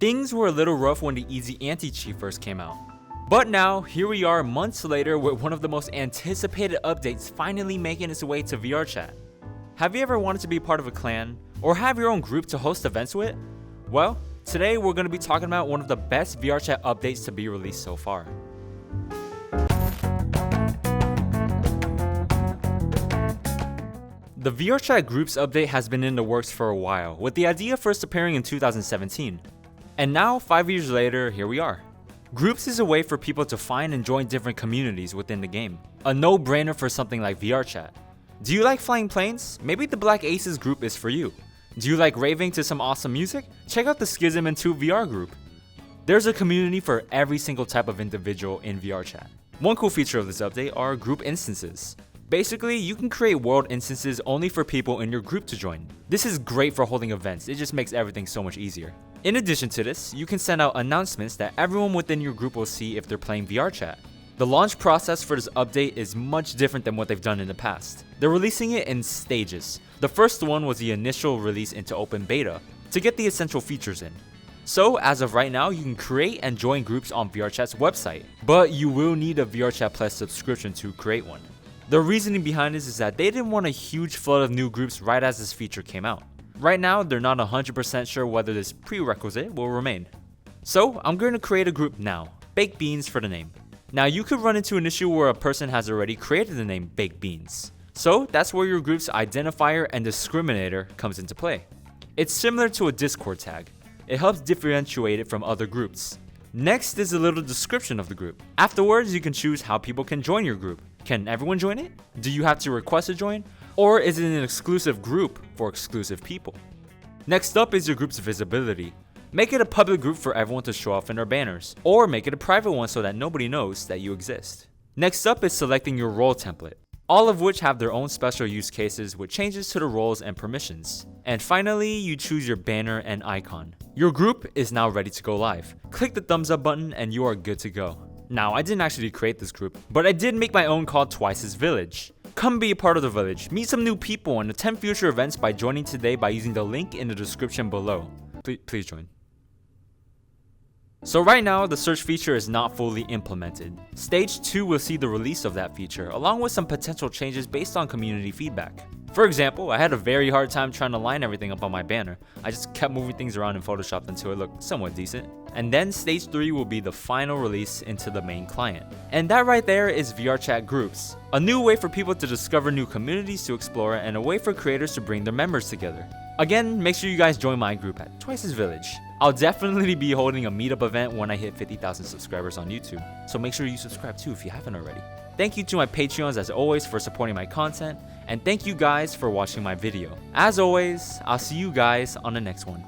Things were a little rough when the Easy Anti-Cheat first came out. But now, here we are months later with one of the most anticipated updates finally making its way to VRChat. Have you ever wanted to be part of a clan, or have your own group to host events with? Well, today we're going to be talking about one of the best VRChat updates to be released so far. The VRChat Groups update has been in the works for a while, with the idea first appearing in 2017. And now, 5 years later, here we are. Groups is a way for people to find and join different communities within the game. A no-brainer for something like VRChat. Do you like flying planes? Maybe the Black Aces group is for you. Do you like raving to some awesome music? Check out the Schism and 2 VR group. There's a community for every single type of individual in VRChat. One cool feature of this update are group instances. Basically, you can create world instances only for people in your group to join. This is great for holding events, it just makes everything so much easier. In addition to this, you can send out announcements that everyone within your group will see if they're playing VRChat. The launch process for this update is much different than what they've done in the past. They're releasing it in stages. The first one was the initial release into open beta, to get the essential features in. So as of right now, you can create and join groups on VRChat's website, but you will need a VRChat Plus subscription to create one. The reasoning behind this is that they didn't want a huge flood of new groups right as this feature came out. Right now, they're not 100% sure whether this prerequisite will remain. So I'm going to create a group now, Baked Beans for the name. Now you could run into an issue where a person has already created the name Baked Beans. So that's where your group's identifier and discriminator comes into play. It's similar to a Discord tag. It helps differentiate it from other groups. Next is a little description of the group. Afterwards, you can choose how people can join your group. Can everyone join it? Do you have to request to join? Or is it an exclusive group for exclusive people? Next up is your group's visibility. Make it a public group for everyone to show off in their banners, or make it a private one so that nobody knows that you exist. Next up is selecting your role template, all of which have their own special use cases with changes to the roles and permissions. And finally, you choose your banner and icon. Your group is now ready to go live. Click the thumbs up button and you are good to go. Now, I didn't actually create this group, but I did make my own called Twice's Village. Come be a part of the village, meet some new people, and attend future events by joining today by using the link in the description below. Please join. So right now, the search feature is not fully implemented. Stage 2 will see the release of that feature, along with some potential changes based on community feedback. For example, I had a very hard time trying to line everything up on my banner. I just kept moving things around in Photoshop until it looked somewhat decent. And then stage 3 will be the final release into the main client. And that right there is VRChat Groups. A new way for people to discover new communities to explore, and a way for creators to bring their members together. Again, make sure you guys join my group at Twice's Village. I'll definitely be holding a meetup event when I hit 50,000 subscribers on YouTube, so make sure you subscribe too if you haven't already. Thank you to my Patreons as always for supporting my content, and thank you guys for watching my video. As always, I'll see you guys on the next one.